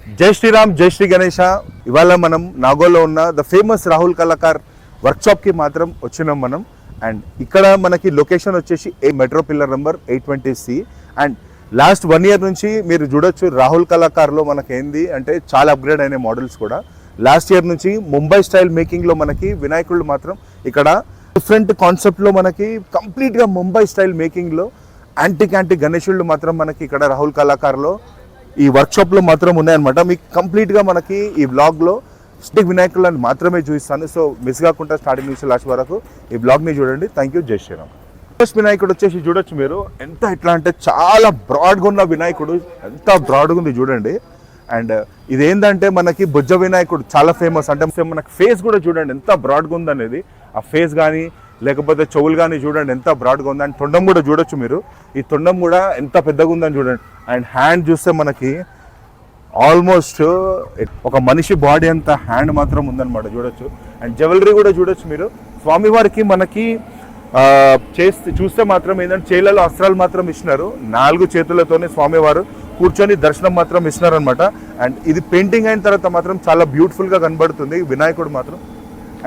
జై శ్రీరామ్, జై శ్రీ గణేష. ఇవాళ మనం నాగోల్లో ఉన్న ద ఫేమస్ రాహుల్ కళాకార్ వర్క్షాప్కి మాత్రం వచ్చినాం మనం. అండ్ ఇక్కడ మనకి లొకేషన్ వచ్చేసి metro pillar number 820C. And last 1 year నుంచి మీరు చూడొచ్చు రాహుల్ కళాకార్లో మనకి ఏంది అంటే చాలా అప్గ్రేడ్ అయిన మోడల్స్ కూడా. లాస్ట్ ఇయర్ నుంచి ముంబై స్టైల్ మేకింగ్లో మనకి వినాయకుళ్ళు మాత్రం ఇక్కడ డిఫరెంట్ కాన్సెప్ట్లో మనకి కంప్లీట్గా ముంబై స్టైల్ మేకింగ్లో యాంటిక్ గణేశుళ్ళు మాత్రం మనకి ఇక్కడ రాహుల్ కళాకార్లో ఈ వర్క్షాప్లో మాత్రం ఉన్నాయన్నమాట. మీకు కంప్లీట్గా మనకి ఈ బ్లాగ్లో స్టిక్ వినాయకులను మాత్రమే చూపిస్తాను. సో మిస్ కాకుండా స్టార్టింగ్ నుంచి లాస్ట్ వరకు ఈ బ్లాగ్ని చూడండి. థ్యాంక్ యూ, జై శ్రీరామ్. ఫస్ట్ వినాయకుడు వచ్చేసి చూడొచ్చు మీరు, ఎంత ఎట్లా అంటే చాలా బ్రాడ్గా ఉన్న వినాయకుడు, ఎంత బ్రాడ్గా ఉంది చూడండి. అండ్ ఇదేంటంటే మనకి బుజ్జ వినాయకుడు చాలా ఫేమస్. అంటే మనకి ఫేస్ కూడా చూడండి ఎంత బ్రాడ్గా ఉంది అనేది. ఆ ఫేస్ కానీ లేకపోతే చెవులు కానీ చూడండి ఎంత బ్రాడ్గా ఉంది. అండ్ తొండం కూడా చూడొచ్చు మీరు, ఈ తొండం కూడా ఎంత పెద్దగా ఉందని చూడండి. అండ్ హ్యాండ్ చూస్తే మనకి ఆల్మోస్ట్ ఒక మనిషి బాడీ అంత హ్యాండ్ మాత్రం ఉందన్నమాట చూడొచ్చు. అండ్ జ్యువెలరీ కూడా చూడొచ్చు మీరు. స్వామివారికి మనకి చూస్తే మాత్రం ఏంటంటే చేతులలో అస్త్రాలు మాత్రం ఇచ్చినారు. 4 చేతులతోనే స్వామివారు కూర్చొని దర్శనం మాత్రం ఇచ్చినారు అనమాట. అండ్ ఇది పెయింటింగ్ అయిన తర్వాత మాత్రం చాలా బ్యూటిఫుల్గా కనబడుతుంది వినాయకుడు మాత్రం.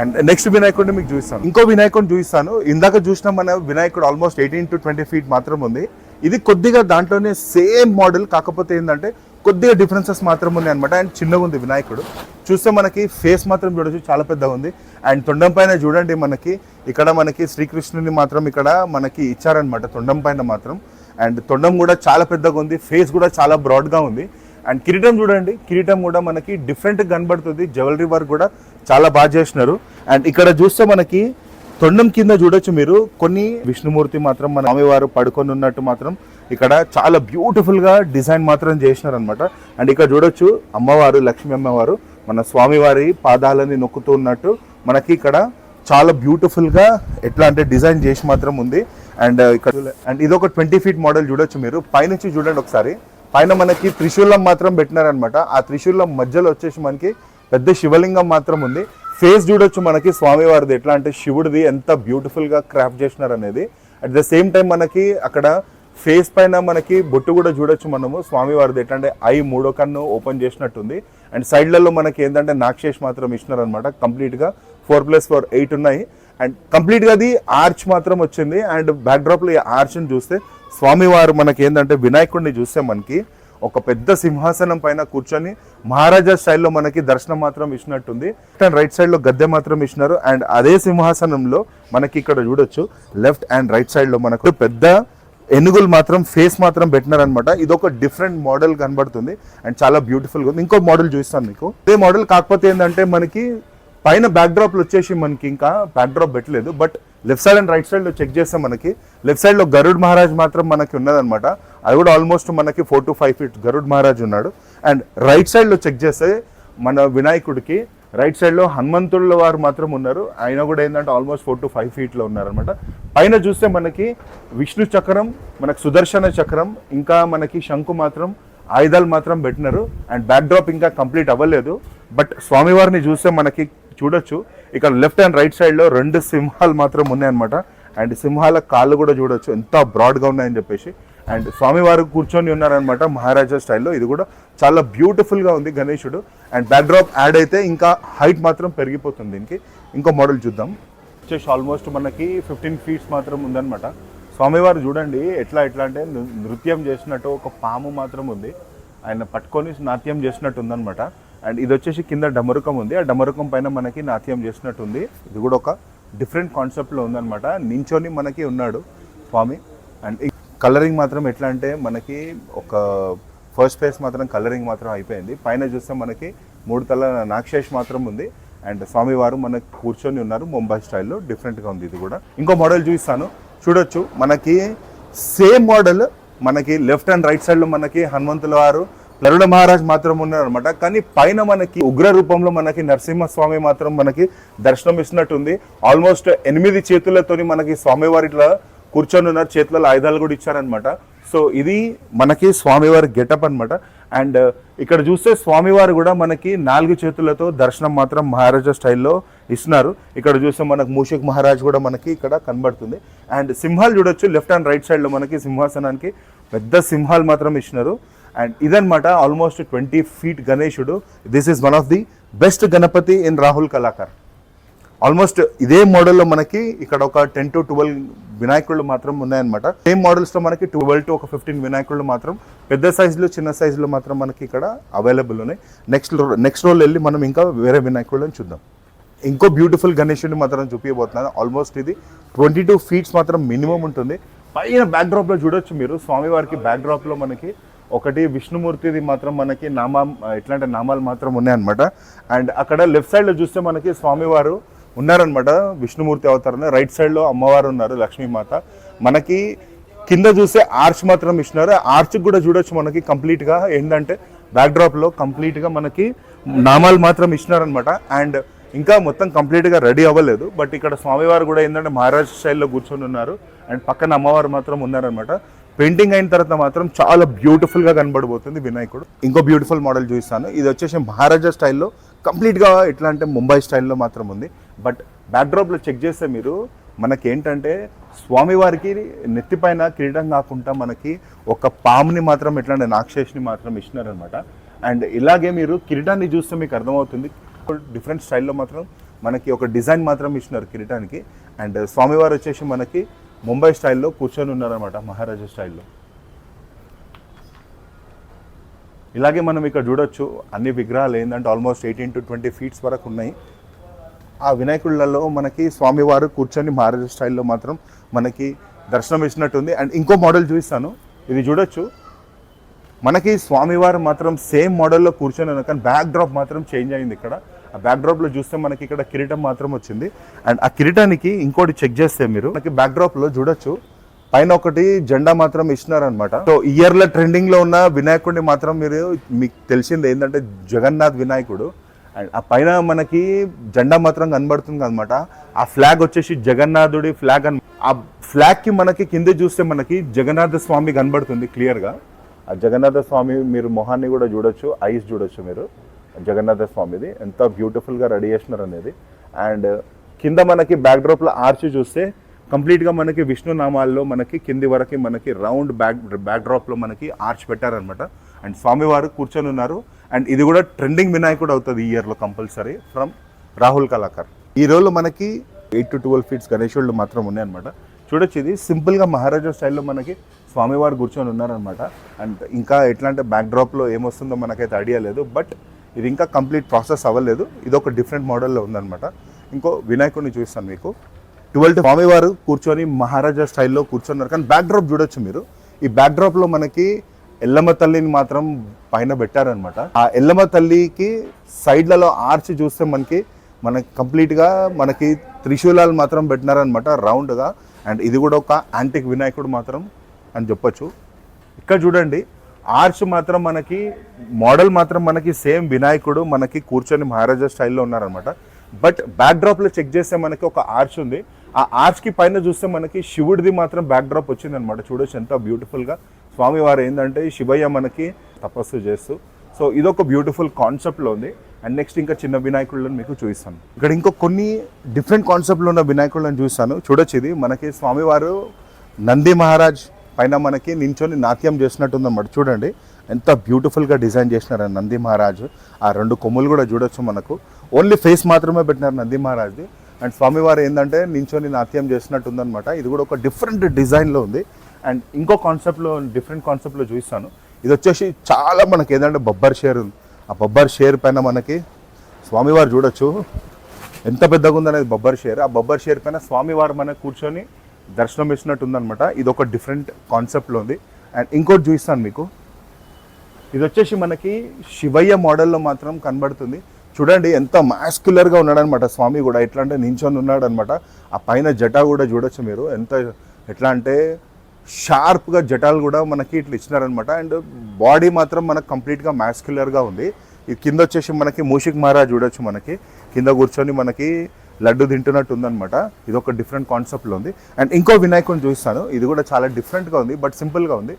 అండ్ నెక్స్ట్ వినాయకుడిని మీకు చూపిస్తాను. ఇంకో వినాయకుడిని చూపిస్తాను. ఇందాక చూసిన మన వినాయకుడు ఆల్మోస్ట్ 18 to 20 feet మాత్రం ఉంది. ఇది కొద్దిగా దాంట్లోనే సేమ్ మోడల్, కాకపోతే ఏంటంటే కొద్దిగా డిఫరెన్సెస్ మాత్రం ఉన్నాయి అనమాట. అండ్ చిన్నగా ఉంది వినాయకుడు. చూస్తే మనకి ఫేస్ మాత్రం చూడొచ్చు చాలా పెద్దగా ఉంది. అండ్ తొండం పైన చూడండి మనకి ఇక్కడ మనకి శ్రీకృష్ణుని మాత్రం ఇక్కడ మనకి ఇచ్చారనమాట తొండం పైన మాత్రం. అండ్ తొండం కూడా చాలా పెద్దగా ఉంది, ఫేస్ కూడా చాలా బ్రాడ్గా ఉంది. అండ్ కిరీటం చూడండి, కిరీటం కూడా మనకి డిఫరెంట్గా కనబడుతుంది. జ్యువెలరీ వర్క్ కూడా చాలా బాగా చేసినారు. అండ్ ఇక్కడ చూస్తే మనకి తొండం కింద చూడొచ్చు మీరు కొన్ని విష్ణుమూర్తి మాత్రం మన స్వామివారు పడుకొని ఉన్నట్టు మాత్రం ఇక్కడ చాలా బ్యూటిఫుల్గా డిజైన్ మాత్రం చేసినారు అనమాట. అండ్ ఇక్కడ చూడొచ్చు అమ్మవారు, లక్ష్మీ అమ్మవారు మన స్వామివారి పాదాలని నొక్కుతూ ఉన్నట్టు మనకి ఇక్కడ చాలా బ్యూటిఫుల్గా ఎట్లా అంటే డిజైన్ చేసి మాత్రం ఉంది. అండ్ ఇక్కడ అండ్ ఇది ఒక 20 feet మోడల్ చూడొచ్చు మీరు. పైనుంచి చూడండి ఒకసారి, పైన మనకి త్రిశూలం మాత్రం పెట్టినారనమాట. ఆ త్రిశూలం మధ్యలో వచ్చేసి మనకి పెద్ద శివలింగం మాత్రం ఉంది. ఫేస్ చూడొచ్చు మనకి స్వామివారిది ఎట్లా అంటే శివుడిది ఎంత బ్యూటిఫుల్గా క్రాఫ్ట్ చేసినారు అనేది. అట్ ద సేమ్ టైం మనకి అక్కడ ఫేస్ పైన మనకి బొట్టు కూడా చూడొచ్చు మనము స్వామివారిది ఎట్లా అంటే ఐ 3వ కన్ను ఓపెన్ చేసినట్టుంది. అండ్ సైడ్లలో మనకి ఏంటంటే నాక్షేష్ మాత్రం ఇచ్చినారనమాట. కంప్లీట్గా 4+4 8 ఉన్నాయి. అండ్ కంప్లీట్గా అది ఆర్చ్ మాత్రం వచ్చింది. అండ్ బ్యాక్డ్రాప్లో ఈ ఆర్చ్ని చూస్తే స్వామివారు మనకి ఏంటంటే వినాయకుడిని చూస్తే మనకి ఒక పెద్ద సింహాసనం పైన కూర్చొని మహారాజా స్టైల్లో మనకి దర్శనం మాత్రం ఇచ్చినట్టుంది. రైట్ సైడ్లో గద్దె మాత్రం ఇచ్చినారు. అండ్ అదే సింహాసనంలో మనకి ఇక్కడ చూడొచ్చు లెఫ్ట్ అండ్ రైట్ సైడ్లో మనకు పెద్ద ఏనుగులు మాత్రం ఫేస్ మాత్రం పెట్టినారనమాట. ఇది ఒక డిఫరెంట్ మోడల్ కనబడుతుంది అండ్ చాలా బ్యూటిఫుల్గా ఉంది. ఇంకో మోడల్ చూస్తాను మీకు. ఇదే మోడల్ కాకపోతే ఏంటంటే మనకి పైన బ్యాక్డ్రాప్లు వచ్చేసి మనకి ఇంకా బ్యాక్డ్రాప్ పెట్టలేదు. But left side and right సైడ్లో చెక్ చేస్తే మనకి లెఫ్ట్ సైడ్లో గరుడ్ మహారాజ్ మాత్రం మనకి ఉన్నదనమాట. అది కూడా ఆల్మోస్ట్ మనకి 4 to 5 feet గరుడ్ మహారాజ్ ఉన్నాడు. అండ్ రైట్ సైడ్లో చెక్ చేస్తే మన వినాయకుడికి రైట్ సైడ్లో హనుమంతుల వారు మాత్రం ఉన్నారు. ఆయన కూడా ఏంటంటే ఆల్మోస్ట్ 4 to 5 feetలో ఉన్నారనమాట. పైన చూస్తే మనకి విష్ణు చక్రం, మనకి సుదర్శన చక్రం, ఇంకా మనకి శంకు మాత్రం ఆయుధాలు మాత్రం పెట్టినారు. అండ్ బ్యాక్డ్రాప్ ఇంకా కంప్లీట్ అవ్వలేదు. బట్ స్వామివారిని చూస్తే మనకి చూడొచ్చు ఇక్కడ లెఫ్ట్ అండ్ రైట్ సైడ్లో 2 సింహాలు మాత్రం ఉన్నాయన్నమాట. అండ్ సింహాల కాళ్ళు కూడా చూడొచ్చు ఎంత బ్రాడ్గా ఉన్నాయని చెప్పేసి. అండ్ స్వామివారు కూర్చొని ఉన్నారనమాట మహారాజా స్టైల్లో. ఇది కూడా చాలా బ్యూటిఫుల్గా ఉంది గణేశుడు. అండ్ బ్యాక్డ్రాప్ యాడ్ అయితే ఇంకా హైట్ మాత్రం పెరిగిపోతుంది దీనికి. ఇంకో మోడల్ చూద్దాం. వచ్చేసి ఆల్మోస్ట్ మనకి 15 feet మాత్రం ఉందన్నమాట. స్వామివారు చూడండి ఎట్లా అంటే నృత్యం చేసినట్టు ఒక పాము మాత్రం ఉంది, ఆయన పట్టుకొని నాట్యం చేసినట్టు ఉందన్నమాట. అండ్ ఇది వచ్చేసి కింద డమరుకం ఉంది, ఆ డమరుకం పైన మనకి నాట్యం చేసినట్టు ఉంది. ఇది కూడా ఒక డిఫరెంట్ కాన్సెప్ట్లో ఉందన్నమాట. నించొని మనకి ఉన్నాడు స్వామి. అండ్ కలరింగ్ మాత్రం ఎట్లా అంటే మనకి ఒక ఫస్ట్ ఫేస్ మాత్రం కలరింగ్ మాత్రం అయిపోయింది. పైన చూస్తే మనకి 3 తల నాక్షేష్ మాత్రం ఉంది. అండ్ స్వామివారు మనకి కూర్చొని ఉన్నారు ముంబై స్టైల్లో. డిఫరెంట్గా ఉంది ఇది కూడా. ఇంకో మోడల్ చూపిస్తాను చూడొచ్చు. మనకి సేమ్ మోడల్ మనకి లెఫ్ట్ అండ్ రైట్ సైడ్లో మనకి హనుమంతుల వారు, గరుడ మహారాజ్ మాత్రం ఉన్నారు అనమాట. కానీ పైన మనకి ఉగ్ర రూపంలో మనకి నరసింహస్వామి మాత్రం మనకి దర్శనం ఇస్తున్నట్టుంది. ఆల్మోస్ట్ 8 చేతులతోని మనకి స్వామివారి ఇట్లా కూర్చొని ఉన్నారు, చేతులలో ఆయుధాలు కూడా ఇచ్చారనమాట. సో ఇది మనకి స్వామివారి గెటప్ అనమాట. అండ్ ఇక్కడ చూస్తే స్వామివారు కూడా మనకి 4 చేతులతో దర్శనం మాత్రం మహారాజా స్టైల్లో ఇస్తున్నారు. ఇక్కడ చూస్తే మనకు మూషిక్ మహారాజ్ కూడా మనకి ఇక్కడ కనబడుతుంది. అండ్ సింహాలు చూడొచ్చు లెఫ్ట్ అండ్ రైట్ సైడ్లో మనకి సింహాసనానికి పెద్ద సింహాలు మాత్రం ఇచ్చినారు. అండ్ ఇదనమాట ఆల్మోస్ట్ 20 feet గణేశుడు. This is one of the best Ganapati in Rahul Kalakar. Almost ఇదే మోడల్లో మనకి ఇక్కడ ఒక 10 to 12 వినాయకుళ్ళు మాత్రం ఉన్నాయన్నమాట. సేమ్ మోడల్స్లో మనకి 12 to 15 వినాయకుళ్ళు మాత్రం పెద్ద సైజులో చిన్న సైజులో మాత్రం మనకి ఇక్కడ అవైలబుల్ ఉన్నాయి. నెక్స్ట్ రోల్ వెళ్ళి మనం ఇంకా వేరే వినాయకుళ్ళని చూద్దాం. ఇంకో బ్యూటిఫుల్ గణేశుడిని మాత్రం చూపించబోతున్నాను. ఆల్మోస్ట్ ఇది 22 feet మాత్రం మినిమం ఉంటుంది. పైన బ్యాక్డ్రాప్లో చూడొచ్చు మీరు, స్వామివారికి బ్యాక్డ్రాప్లో మనకి ఒకటి విష్ణుమూర్తిది మాత్రం మనకి ఎట్లాంటి నామాలు మాత్రం ఉన్నాయన్నమాట. అండ్ అక్కడ లెఫ్ట్ సైడ్లో చూస్తే మనకి స్వామివారు ఉన్నారనమాట, విష్ణుమూర్తి అవతారంలో. రైట్ సైడ్లో అమ్మవారు ఉన్నారు, లక్ష్మీమాత. మనకి కింద చూస్తే ఆర్చ్ మాత్రం ఇచ్చినారు. ఆర్చ్కి కూడా చూడొచ్చు మనకి కంప్లీట్గా ఏంటంటే బ్యాక్డ్రాప్లో కంప్లీట్గా మనకి నామాలు మాత్రం ఇచ్చినారనమాట. అండ్ ఇంకా మొత్తం కంప్లీట్గా రెడీ అవ్వలేదు. బట్ ఇక్కడ స్వామివారు కూడా ఏంటంటే మహారాజ్ స్టైల్లో కూర్చొని ఉన్నారు. అండ్ పక్కన అమ్మవారు మాత్రం ఉన్నారనమాట. పెయింటింగ్ అయిన తర్వాత మాత్రం చాలా బ్యూటిఫుల్గా కనబడబోతుంది వినాయకుడు. ఇంకో బ్యూటిఫుల్ మోడల్ చూపిస్తాను. ఇది వచ్చేసి మహారాజా స్టైల్లో కంప్లీట్గా ఎట్లా అంటే ముంబై స్టైల్లో మాత్రం ఉంది. బట్ బ్యాక్డ్రాప్లో చెక్ చేస్తే మీరు మనకేంటంటే స్వామివారికి నెత్తిపైన కిరీటం కాకుండా మనకి ఒక పాముని మాత్రం ఎట్లా అంటే నాక్షేష్ని మాత్రం ఇచ్చినారనమాట. అండ్ ఇలాగే మీరు కిరీటాన్ని చూస్తే మీకు అర్థమవుతుంది, డిఫరెంట్ స్టైల్లో మాత్రం మనకి ఒక డిజైన్ మాత్రం ఇచ్చినారు కిరీటానికి. అండ్ స్వామివారు వచ్చేసి మనకి ముంబై స్టైల్లో కూర్చొని ఉన్నారనమాట, మహారాజా స్టైల్లో. ఇలాగే మనం ఇక్కడ చూడొచ్చు అన్ని విగ్రహాలు ఏంటంటే ఆల్మోస్ట్ 18 to 20 feet వరకు ఉన్నాయి. ఆ వినాయకుళ్ళలో మనకి స్వామివారు కూర్చొని మహారాజా స్టైల్లో మాత్రం మనకి దర్శనం ఇచ్చినట్టుంది. అండ్ ఇంకో మోడల్ చూపిస్తాను, ఇది చూడొచ్చు. మనకి స్వామివారు మాత్రం సేమ్ మోడల్లో కూర్చొని ఉన్నారు, కానీ బ్యాక్ డ్రాప్ మాత్రం చేంజ్ అయింది. ఇక్కడ ఆ బ్యాక్ డ్రాప్లో చూస్తే మనకి ఇక్కడ కిరీటం మాత్రం వచ్చింది. అండ్ ఆ కిరీటానికి ఇంకోటి చెక్ చేస్తే మీరు మనకి బ్యాక్ డ్రాప్లో చూడొచ్చు పైన ఒకటి జెండా మాత్రం ఇచ్చినారనమాట. సో ఇయర్లో ట్రెండింగ్లో ఉన్న వినాయకుడిని మాత్రం మీకు తెలిసింది ఏంటంటే జగన్నాథ్ వినాయకుడు. అండ్ ఆ పైన మనకి జెండా మాత్రం కనబడుతుంది అనమాట. ఆ ఫ్లాగ్ వచ్చేసి జగన్నాథుడి ఫ్లాగ్ అని. ఆ ఫ్లాగ్కి మనకి కింద చూస్తే మనకి జగన్నాథ స్వామి కనబడుతుంది క్లియర్గా. ఆ జగన్నాథ స్వామి మీరు మొహాన్ని కూడా చూడొచ్చు, ఐస్ చూడొచ్చు మీరు. జగన్నాథ స్వామిది ఎంత బ్యూటిఫుల్గా రెడీ చేసినారు అనేది. అండ్ కింద మనకి బ్యాక్డ్రాప్లో ఆర్చ్ చూస్తే కంప్లీట్గా మనకి విష్ణు నామాల్లో మనకి కింది వరకు మనకి రౌండ్ బ్యాక్డ్రాప్లో మనకి ఆర్చ్ పెట్టారనమాట. అండ్ స్వామివారు కూర్చొని ఉన్నారు. అండ్ ఇది కూడా ట్రెండింగ్ వినాయకుడు అవుతుంది ఈ ఇయర్లో కంపల్సరీ ఫ్రమ్ రాహుల్ కళాకార్. ఈ రోజులో మనకి 8 to 12 feet గణేశుళ్ళు మాత్రం ఉన్నాయన్నమాట. చూడొచ్చు ఇది సింపుల్గా మహారాజా స్టైల్లో మనకి స్వామివారు కూర్చొని ఉన్నారనమాట. అండ్ ఇంకా ఎట్లా అంటే బ్యాక్డ్రాప్లో ఏమొస్తుందో మనకైతే ఐడియా లేదు. బట్ ఇది ఇంకా కంప్లీట్ ప్రాసెస్ అవ్వలేదు. ఇది ఒక డిఫరెంట్ మోడల్లో ఉందన్నమాట. ఇంకో వినాయకుడిని చూపిస్తాను మీకు. 12 స్వామివారు కూర్చొని మహారాజా స్టైల్లో కూర్చున్నారు, కానీ బ్యాక్డ్రాప్ చూడొచ్చు మీరు. ఈ బ్యాక్డ్రాప్లో మనకి ఎల్లమ్మ తల్లిని మాత్రం పైన పెట్టారనమాట. ఆ ఎల్లమ్మ తల్లికి సైడ్లలో ఆర్చ్ చూస్తే మనకి కంప్లీట్గా మనకి త్రిశూలాలు మాత్రం పెట్టినారనమాట రౌండ్గా. అండ్ ఇది కూడా ఒక యాంటిక్ వినాయకుడు మాత్రం అని చెప్పొచ్చు. ఇక్కడ చూడండి ఆర్చ్ మాత్రం మనకి మోడల్ మాత్రం మనకి సేమ్ వినాయకుడు మనకి కూర్చొని మహారాజా స్టైల్లో ఉన్నారనమాట. బట్ బ్యాక్డ్రాప్లో చెక్ చేస్తే మనకి ఒక ఆర్చ్ ఉంది. ఆ ఆర్చ్కి పైన చూస్తే మనకి శివుడిది మాత్రం బ్యాక్డ్రాప్ వచ్చిందనమాట. చూడొచ్చు ఎంత బ్యూటిఫుల్గా. స్వామివారు ఏంటంటే శివయ్య మనకి తపస్సు చేస్తూ. సో ఇదొక బ్యూటిఫుల్ కాన్సెప్ట్లో ఉంది. అండ్ నెక్స్ట్ ఇంకా చిన్న వినాయకుళ్ళని మీకు చూపిస్తాను. ఇక్కడ ఇంకో కొన్ని డిఫరెంట్ కాన్సెప్ట్లో ఉన్న వినాయకుళ్ళని చూస్తాను. చూడొచ్చు ఇది మనకి స్వామివారు నంది మహారాజ్ పైన మనకి నించొని నాట్యం చేసినట్టుందన్నమాట. చూడండి ఎంత బ్యూటిఫుల్గా డిజైన్ చేసినారు నంది మహారాజు. ఆ 2 కొమ్ములు కూడా చూడొచ్చు మనకు. ఓన్లీ ఫేస్ మాత్రమే పెట్టినారు నంది మహారాజ్ది. అండ్ స్వామివారు ఏంటంటే నించొని నాట్యం చేసినట్టుందనమాట. ఇది కూడా ఒక డిఫరెంట్ డిజైన్లో ఉంది. అండ్ ఇంకో కాన్సెప్ట్లో డిఫరెంట్ కాన్సెప్ట్లో చూపిస్తాను. ఇది వచ్చేసి చాలా మనకి ఏదంటే బొబ్బర్ షేర్ ఉంది. ఆ బొబ్బర్ షేర్ పైన మనకి స్వామివారు చూడొచ్చు ఎంత పెద్దగా ఉందనేది బొబ్బర్ షేర్. ఆ బొబ్బర్ షేర్ పైన స్వామివారు మనకు కూర్చొని దర్శనం ఇచ్చినట్టు ఉందనమాట. ఇది ఒక డిఫరెంట్ కాన్సెప్ట్లో ఉంది. అండ్ ఇంకోటి చూపిస్తాను మీకు. ఇది వచ్చేసి మనకి శివయ్య మోడల్లో మాత్రం కనబడుతుంది. చూడండి ఎంత మాస్క్యులర్గా ఉన్నాడనమాట స్వామి కూడా. ఎట్లా అంటే నించొని ఉన్నాడనమాట. ఆ పైన జటా కూడా చూడొచ్చు మీరు ఎంత ఎట్లా అంటే షార్ప్గా జటాలు కూడా మనకి ఇట్లా ఇచ్చినారనమాట. అండ్ బాడీ మాత్రం మనకు కంప్లీట్గా మాస్క్యులర్గా ఉంది. ఈ కింద వచ్చేసి మనకి మూషిక్ మహారాజ్ చూడొచ్చు మనకి కింద కూర్చొని మనకి లడ్డు తింటున్నట్టు ఉందనమాట. ఇది ఒక డిఫరెంట్ కాన్సెప్ట్లో ఉంది. అండ్ ఇంకో వినాయకుడిని చూపిస్తాను. ఇది కూడా చాలా డిఫరెంట్గా ఉంది, బట్ సింపుల్గా ఉంది.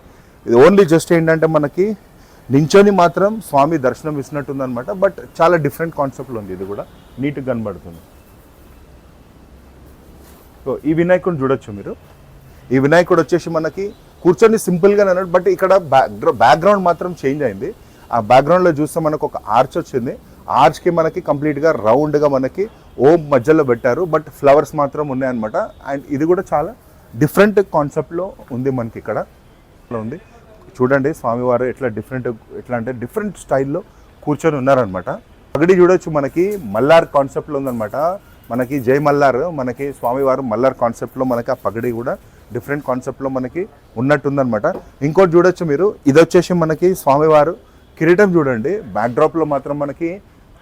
ఇది ఓన్లీ జస్ట్ ఏంటంటే మనకి నించొని మాత్రం స్వామి దర్శనం ఇచ్చినట్టు ఉందనమాట. బట్ చాలా డిఫరెంట్ కాన్సెప్ట్లో ఉంది. ఇది కూడా నీట్గా కనబడుతుంది. సో ఈ వినాయకుడిని చూడొచ్చు మీరు. ఈ వినాయకుడు వచ్చేసి మనకి కూర్చొని సింపుల్గా అన్నట్టు. బట్ ఇక్కడ బ్యాక్గ్రౌండ్ మాత్రం చేంజ్ అయింది. ఆ బ్యాక్గ్రౌండ్లో చూస్తే మనకు ఒక ఆర్చ్ వచ్చింది. ఆర్చ్కి మనకి కంప్లీట్గా రౌండ్గా మనకి ఓం మధ్యలో పెట్టారు, బట్ ఫ్లవర్స్ మాత్రం ఉన్నాయన్నమాట. అండ్ ఇది కూడా చాలా డిఫరెంట్ కాన్సెప్ట్లో ఉంది మనకి ఇక్కడ ఉంది. చూడండి స్వామివారు ఎట్లా అంటే డిఫరెంట్ స్టైల్లో కూర్చొని ఉన్నారనమాట. పగడి చూడొచ్చు మనకి మల్లార్ కాన్సెప్ట్లో ఉందన్నమాట. మనకి జై మల్లార్, మనకి స్వామివారు మల్లార్ కాన్సెప్ట్లో మనకి ఆ పగడి కూడా డిఫరెంట్ కాన్సెప్ట్లో మనకి ఉన్నట్టుందనమాట. ఇంకోటి చూడొచ్చు మీరు, ఇది వచ్చేసి మనకి స్వామివారు కిరీటం చూడండి. బ్యాక్డ్రాప్లో మాత్రం మనకి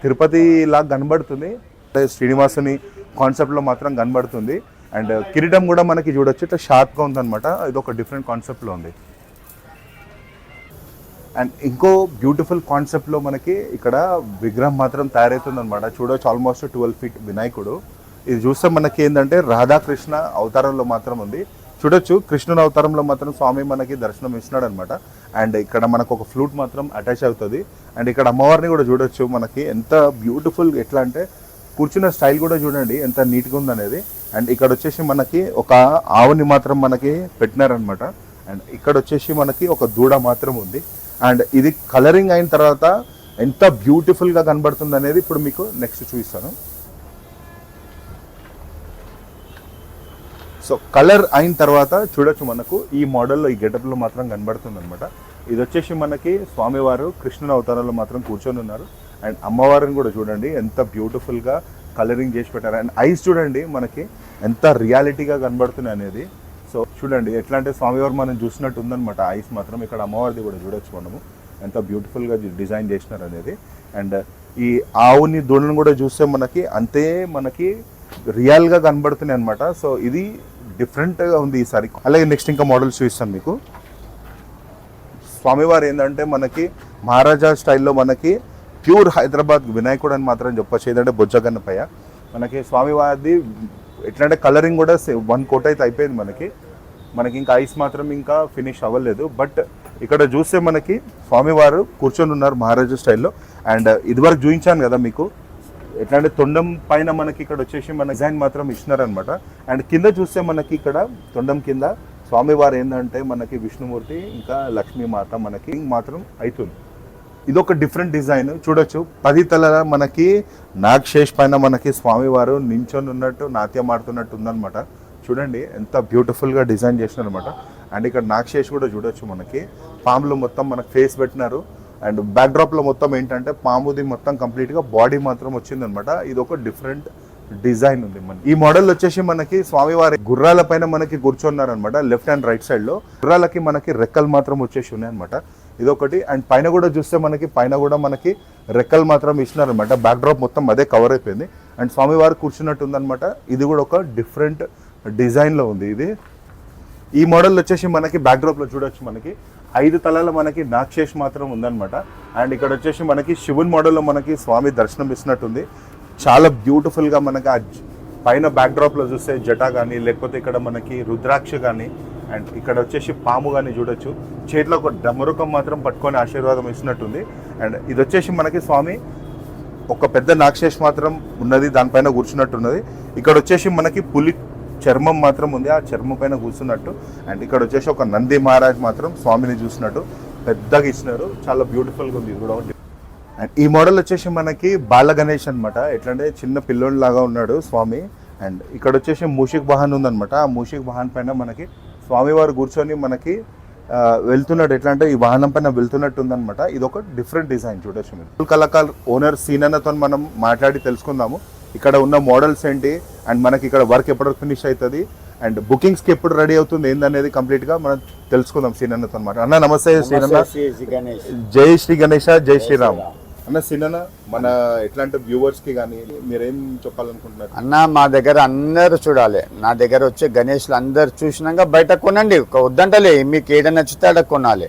తిరుపతి లాగా కనబడుతుంది, శ్రీనివాసుని కాన్సెప్ట్లో మాత్రం కనబడుతుంది. అండ్ కిరీటం కూడా మనకి చూడొచ్చు ఇట్లా షార్ప్గా ఉందన్నమాట. ఇది ఒక డిఫరెంట్ కాన్సెప్ట్లో ఉంది. అండ్ ఇంకో బ్యూటిఫుల్ కాన్సెప్ట్లో మనకి ఇక్కడ విగ్రహం మాత్రం తయారవుతుంది అనమాట. చూడవచ్చు ఆల్మోస్ట్ 12 ఫీట్ వినాయకుడు. ఇది చూస్తే మనకి ఏంటంటే రాధాకృష్ణ అవతారంలో మాత్రం ఉంది. చూడొచ్చు కృష్ణుని అవతారంలో మాత్రం స్వామి మనకి దర్శనం ఇస్తున్నాడు అనమాట. అండ్ ఇక్కడ మనకు ఒక ఫ్లూట్ మాత్రం అటాచ్ అవుతుంది. అండ్ ఇక్కడ అమ్మవారిని కూడా చూడొచ్చు మనకి ఎంత బ్యూటిఫుల్, ఎట్లా అంటే కూర్చున్న స్టైల్ కూడా చూడండి ఎంత నీట్గా ఉందనేది. అండ్ ఇక్కడ వచ్చేసి మనకి ఒక ఆవుని మాత్రం మనకి పెట్టినారనమాట. అండ్ ఇక్కడ వచ్చేసి మనకి ఒక దూడ మాత్రం ఉంది. అండ్ ఇది కలరింగ్ అయిన తర్వాత ఎంత బ్యూటిఫుల్గా కనబడుతుంది అనేది ఇప్పుడు మీకు నెక్స్ట్ చూపిస్తాను. సో కలర్ అయిన తర్వాత చూడొచ్చు మనకు ఈ మోడల్లో ఈ గెటప్లో మాత్రం కనబడుతుంది అనమాట. ఇది వచ్చేసి మనకి స్వామివారు కృష్ణుని అవతారంలో మాత్రం కూర్చొని ఉన్నారు. అండ్ అమ్మవారిని కూడా చూడండి ఎంత బ్యూటిఫుల్గా కలరింగ్ చేసి పెట్టారు. అండ్ ఐస్ చూడండి మనకి ఎంత రియాలిటీగా కనబడుతున్నాయి అనేది. సో చూడండి ఎట్లా అంటే స్వామివారు మనం చూసినట్టు ఉందన్నమాట ఐస్ మాత్రం. ఇక్కడ అమ్మవారిది కూడా చూడొచ్చు మనము ఎంత బ్యూటిఫుల్గా డిజైన్ చేసినారు అనేది. అండ్ ఈ ఆవుని దూడను కూడా చూస్తే మనకి అంతే మనకి రియల్గా కనబడుతున్నాయి అనమాట. సో ఇది డిఫరెంట్గా ఉంది ఈసారి. అలాగే నెక్స్ట్ ఇంకా మోడల్స్ చూపిస్తాను మీకు. స్వామివారు ఏంటంటే మనకి మహారాజా స్టైల్లో మనకి ప్యూర్ హైదరాబాద్ వినాయకుడు అని మాత్రం చెప్పచ్చు. ఏదంటే బొజ్జగన్నపయ్య మనకి స్వామివారిది ఎట్లంటే కలరింగ్ కూడా 1 కోట్ అయితే అయిపోయింది మనకి ఇంకా ఐస్ మాత్రం ఇంకా ఫినిష్ అవ్వలేదు. బట్ ఇక్కడ చూస్తే మనకి స్వామివారు కూర్చొని ఉన్నారు మహారాజా స్టైల్లో. అండ్ ఇదివరకు చూపించాను కదా మీకు ఎట్లా అంటే తొండం పైన మనకి ఇక్కడ వచ్చేసి మన డిజైన్ మాత్రం ఇచ్చినారనమాట. అండ్ కింద చూస్తే మనకి ఇక్కడ తొండం కింద స్వామివారు ఏంటంటే మనకి విష్ణుమూర్తి ఇంకా లక్ష్మీమాత మనకి మాత్రం అవుతుంది. ఇదొక డిఫరెంట్ డిజైన్ చూడొచ్చు. 10 తలల మనకి నాగశేష్ పైన మనకి స్వామివారు నించొని ఉన్నట్టు నాట్యం ఆడుతున్నట్టు ఉందన్నమాట. చూడండి ఎంత బ్యూటిఫుల్గా డిజైన్ చేసినారనమాట. అండ్ ఇక్కడ నాగశేష్ కూడా చూడొచ్చు మనకి పాములు మొత్తం మనకి ఫేస్ పెట్టినారు. అండ్ బ్యాక్డ్రాప్లో మొత్తం ఏంటంటే పాముది మొత్తం కంప్లీట్గా బాడీ మాత్రం వచ్చిందనమాట. ఇది ఒక డిఫరెంట్ డిజైన్ ఉంది మనకి. ఈ మోడల్ వచ్చేసి మనకి స్వామివారి గుర్రాల పైన మనకి కూర్చున్నారనమాట. లెఫ్ట్ అండ్ రైట్ సైడ్ లో గుర్రాలకి మనకి రెక్కలు మాత్రం వచ్చేసి ఉన్నాయన్నమాట. ఇదొకటి. అండ్ పైన కూడా చూస్తే మనకి పైన కూడా మనకి రెక్కలు మాత్రం ఇచ్చినారనమాట. బ్యాక్ డ్రాప్ మొత్తం అదే కవర్ అయిపోయింది. అండ్ స్వామివారు కూర్చున్నట్టు ఉందనమాట. ఇది కూడా ఒక డిఫరెంట్ డిజైన్ లో ఉంది. ఇది ఈ మోడల్ వచ్చేసి మనకి బ్యాక్ డ్రాప్ లో చూడొచ్చు మనకి 5 తలల మనకి నాగశేష్ మాత్రం ఉందన్నమాట. అండ్ ఇక్కడ వచ్చేసి మనకి శివుని మోడల్లో మనకి స్వామి దర్శనం ఇస్తున్నట్టుంది. చాలా బ్యూటిఫుల్గా మనకి ఆ పైన బ్యాక్డ్రాప్లో చూస్తే జట కానీ లేకపోతే ఇక్కడ మనకి రుద్రాక్ష కానీ అండ్ ఇక్కడ వచ్చేసి పాము కానీ చూడొచ్చు. చేతిలో ఒక డమరుకం మాత్రం పట్టుకొని ఆశీర్వాదం ఇస్తున్నట్టుంది. అండ్ ఇది వచ్చేసి మనకి స్వామి ఒక పెద్ద నాగశేష్ మాత్రం ఉన్నది, దానిపైన కూర్చున్నట్టున్నది. ఇక్కడ వచ్చేసి మనకి పులి చర్మం మాత్రం ఉంది, ఆ చర్మం పైన కూర్చున్నట్టు. అండ్ ఇక్కడ వచ్చేసి ఒక నంది మహారాజ్ మాత్రం స్వామిని చూసినట్టు పెద్దగా ఇచ్చినారు. చాలా బ్యూటిఫుల్గా ఉంది ఇది కూడా. అండ్ ఈ మోడల్ వచ్చేసి మనకి బాల గణేష్ అనమాట. ఎట్లంటే చిన్న పిల్లోడి లాగా ఉన్నాడు స్వామి. అండ్ ఇక్కడ వచ్చేసి మూషిక్ వాహన్ ఉందనమాట. ఆ మూషిక్ వాహన్ పైన మనకి స్వామివారు కూర్చొని మనకి వెళ్తున్నట్టు, ఎట్లా అంటే ఈ వాహనం పైన వెళ్తున్నట్టు ఉందనమాట. ఇది ఒక డిఫరెంట్ డిజైన్ చూడొచ్చు మీరు. కళాకార్ ఓనర్ సీనన్నతో మనం మాట్లాడి తెలుసుకుందాము ఇక్కడ ఉన్న మోడల్స్ ఏంటి అండ్ మనకి ఇక్కడ వర్క్ ఎప్పుడు ఫినిష్ అవుతుంది అండ్ బుకింగ్స్కి ఎప్పుడు రెడీ అవుతుంది ఏందనేది కంప్లీట్గా మనం తెలుసుకుందాం సీనన్నతో అనమాట. అన్న నమస్తే శ్రీనన్న. జై శ్రీ గణేష, జై శ్రీరామ్. అన్న సీనన్న, మన ఎట్లాంటి వ్యూవర్స్కి కానీ మీరేం చెప్పాలనుకుంటున్నారు? అన్న మా దగ్గర అందరు చూడాలి. నా దగ్గర వచ్చే గణేష్లు అందరు చూసినాక బయట కొనండి, వద్దంటలే. మీకు ఏడ నచ్చితే అక్కడ కొనాలి,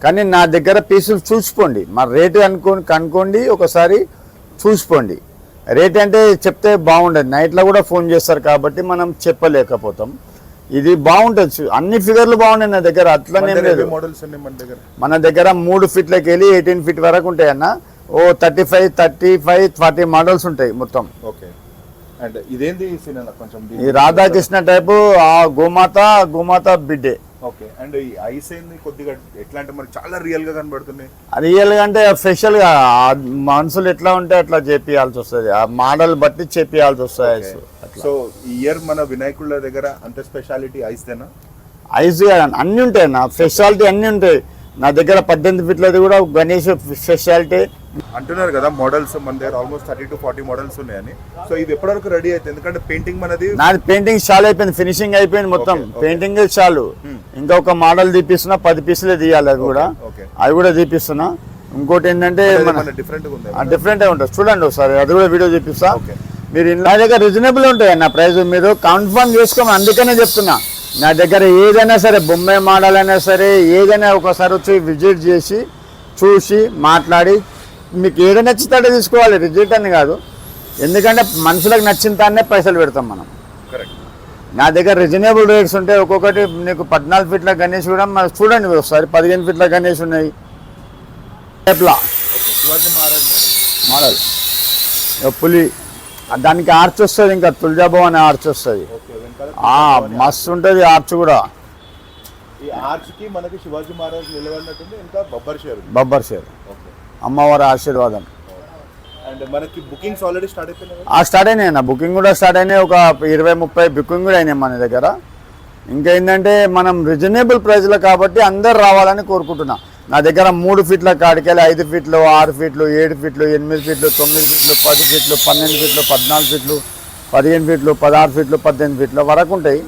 కానీ నా దగ్గర పీసులు చూసుకోండి. మా రేటు కనుక్కోండి, ఒకసారి చూసుకోండి. రేట్ అంటే చెప్తే బాగుండదు, నైట్లో కూడా ఫోన్ చేస్తారు కాబట్టి మనం చెప్పలేకపోతాం. ఇది బాగుంటుంది, అన్ని ఫిగర్లు బాగున్నాయి నా దగ్గర, అట్లనే లేదు. మన దగ్గర 3 ఫీట్లకి వెళ్ళి 18 ఫీట్ వరకు ఉంటాయి అన్న. 35, 35, 40 మోడల్స్ ఉంటాయి మొత్తం. అండ్ ఇదేంటి కొంచెం ఈ రాధాకృష్ణ టైపు, ఆ గోమాత బిడ్డే ఓకే. అండ్ ఈ ఐస్ ఏంది కొద్దిగా ఎట్లా అంటే మనకి చాలా రియల్ గా కనబడుతున్నాయి. రియల్గా అంటే స్పెషల్ గా ఆ మనుషులు ఎట్లా ఉంటే అట్లా చేపియాల్సి వస్తుంది, ఆ మోడల్ బట్టి చేపియాల్సి వస్తుంది. సో ఈ ఇయర్ మన వినాయకుళ్ళ దగ్గర అంత స్పెషాలిటీ ఐస్ దేనా? ఐస్ అన్ని ఉంటాయి నా స్పెషాలిటీ, అన్ని ఉంటాయి నా దగ్గర. 18 ఫీట్లది కూడా గణేష్ స్పెషాలిటీ. అంటున్నారు కదా మోడల్స్ మన దగ్గర ఆల్మోస్ట్ 30 to 40 మోడల్స్ ఉన్నాయని. సో ఇది ఎప్పటివరకు రెడీ అవుతుంది? ఎందుకంటే పెయింటింగ్ మనది నాది పెయింటింగ్ చాలు అయిపోయింది, ఫినిషింగ్ అయిపోయింది మొత్తం. పెయింటింగ్ చాలు, ఇంకా ఒక మోడల్ తీపిస్తున్నా, 10 పీసులే తీయాలి. అవి కూడా అవి కూడా తీపిస్తున్నా. ఇంకోటి ఏంటంటే డిఫరెంట్ ఉంటుంది, చూడండి ఒకసారి, అది కూడా వీడియో చూపిస్తా. మీరు నా దగ్గర రీజనబుల్ ఉంటాయి నా ప్రైస్, మీరు కన్ఫర్మ్ చేసుకోమని అందుకనే చెప్తున్నా. నా దగ్గర ఏదైనా సరే బొమ్మాయి మోడల్ అయినా సరే ఏదైనా ఒకసారి వచ్చి విజిట్ చేసి చూసి మాట్లాడి మీకు ఏదో నచ్చితే తీసుకోవాలి, రిజల్ట్ అని కాదు. ఎందుకంటే మనుషులకు నచ్చిన తానే పైసలు పెడతాం మనం. నా దగ్గర రీజనబుల్ రేట్స్ ఉంటాయి. ఒక్కొక్కటి నీకు 14 ఫీట్ల గణేష్ కూడా చూడండి ఒకసారి, 15 ఫీట్ల గణేష్ ఉన్నాయి. మోడల్ పులి, దానికి ఆర్చ్ వస్తుంది, ఇంకా తులజాబో అనే ఆర్చ్ వస్తుంది. మస్తు ఉంటుంది ఆర్చ్ కూడా. ఈ ఆర్చ్ కి మనకి శివాజీ మహారాజ్ నిలబడినట్టుంది, ఇంకా బబ్బర్ షేర్ అమ్మవారి ఆశీర్వాదం. అండ్ మనకి బుకింగ్స్ ఆల్రెడీ స్టార్ట్ అయిపోయినాయి. స్టార్ట్ అయినాయి నా బుకింగ్ కూడా స్టార్ట్ అయినాయి. ఒక 20-30 బుకింగ్ కూడా అయినాయి మన దగ్గర. ఇంకా ఏంటంటే మనం రీజనబుల్ ప్రైస్లో కాబట్టి అందరు రావాలని కోరుకుంటున్నా. నా దగ్గర 3 ఫీట్ల కాడికెళ్ళి 5 ఫీట్లు, 6 ఫీట్లు, 7 ఫీట్లు, 8 ఫీట్లు, 9 ఫీట్లు, 10 ఫీట్లు, 12 ఫీట్లు, 14 ఫీట్లు, 15 ఫీట్లు, 16 ఫీట్లు, 18 ఫీట్ల వరకు ఉంటాయి.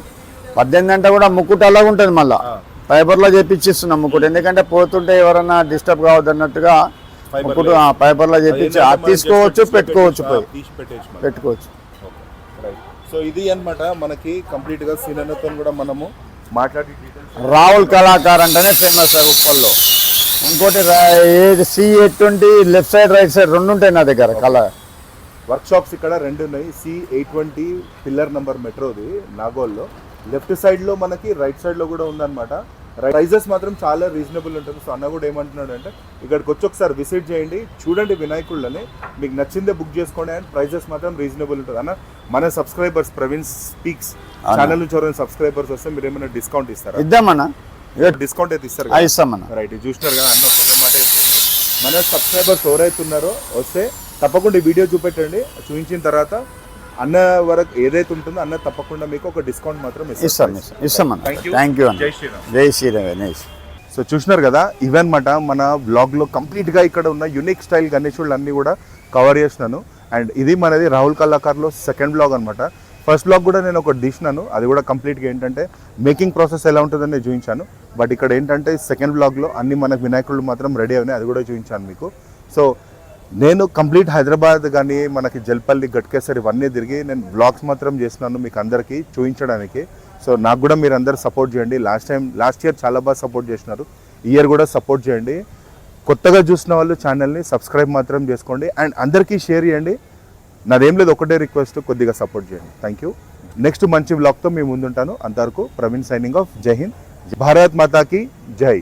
18 అంటే కూడా ముక్కుట అలాగ ఉంటుంది, మళ్ళీ ఫైబర్లో చేపించిస్తున్నాం ముక్కుట. ఎందుకంటే పోతుంటే ఎవరన్నా డిస్టర్బ్ కావద్దు అన్నట్టుగా ముక్కుట ఫైబర్లో చేపించి తీసుకోవచ్చు, పెట్టుకోవచ్చు. సో ఇది అన్నమాట మనకి కంప్లీట్ గా సీనన్నతో కూడా మనము మాట్లాడి. రాహుల్ కళాకార్ అంటేనే ఫేమస్ ఉప్పల్లో. ఇంకోటి C820 left side right side 2 ఉంటాయి నా దగ్గర కలర్ వర్క్ షాప్స్. ఇక్కడ 2 ఉన్నాయి. C820 పిల్లర్ నంబర్ మెట్రోది నాగోల్లో లెఫ్ట్ సైడ్ లో మనకి, రైట్ సైడ్ లో కూడా ఉందన్నమాట. ప్రైజెస్ మాత్రం చాలా రీజనబుల్ ఉంటుంది. సో అన్న కూడా ఏమంటున్నాడు అంటే ఇక్కడికి వచ్చి ఒకసారి విజిట్ చేయండి, చూడండి వినాయకుళ్ళని, మీకు నచ్చిందే బుక్ చేసుకోండి. అండ్ ప్రైజెస్ మాత్రం రీజనబుల్ ఉంటుంది. అన్న మన సబ్స్క్రైబర్స్ ప్రవీణ్ స్పీక్స్ ఛానల్ నుంచి ఎవరైనా సబ్స్క్రైబర్స్ వస్తే మీరు ఏమైనా డిస్కౌంట్ ఇస్తారా? ఇద్దామన్నా, డిస్కౌంట్ అయితే ఇస్తారు, ఇస్తామన్నా. రైట్, చూసినారు కదా అన్న ఒక మాట ఇస్తుంది. మన సబ్స్క్రైబర్స్ ఎవరైతే ఉన్నారో వస్తే తప్పకుండా ఈ వీడియో చూపెట్టండి. చూపించిన తర్వాత అన్న వరకు ఏదైతే ఉంటుందో అన్న తప్పకుండా మీకు ఒక డిస్కౌంట్ మాత్రం ఇస్తామన్నా. Thank you. జై శ్రీరామ్ గణేష్. సో చూసినారు కదా, ఇవన్నమాట మన వ్లాగ్లో కంప్లీట్గా ఇక్కడ ఉన్న యూనిక్ స్టైల్ గణేశుళ్ళు అన్నీ కూడా కవర్ చేసినాను. అండ్ ఇది మనది రాహుల్ కళాకార్లో సెకండ్ బ్లాగ్ అనమాట. ఫస్ట్ బ్లాగ్ కూడా నేను ఒక డిష్నాను, అది కూడా కంప్లీట్గా ఏంటంటే మేకింగ్ ప్రాసెస్ ఎలా ఉంటుందని నేను చూపించాను. బట్ ఇక్కడ ఏంటంటే సెకండ్ బ్లాగ్లో అన్ని మనకు వినాయకుళ్ళు మాత్రం రెడీ అయినాయి, అది కూడా చూపించాను మీకు. సో నేను కంప్లీట్ హైదరాబాద్ కానీ మనకి జల్పల్లి, గట్కేసర్ ఇవన్నీ తిరిగి నేను బ్లాగ్స్ మాత్రం చేస్తున్నాను మీకు అందరికీ చూపించడానికి. సో నాకు కూడా మీరు అందరు సపోర్ట్ చేయండి. లాస్ట్ ఇయర్ చాలా బాగా సపోర్ట్ చేసినారు, ఈ ఇయర్ కూడా సపోర్ట్ చేయండి. కొత్తగా చూసిన వాళ్ళు ఛానల్ని సబ్స్క్రైబ్ మాత్రం చేసుకోండి అండ్ అందరికీ షేర్ చేయండి. నాదేం లేదు, ఒకటే రిక్వెస్ట్, కొద్దిగా సపోర్ట్ చేయండి. Thank you. నెక్స్ట్ మంచి బ్లాగ్తో మీ ముందుంటాను. అంతవరకు ప్రవీణ్ సైనింగ్ ఆఫ్. జై హింద్, భారత్ మాతాకి జై.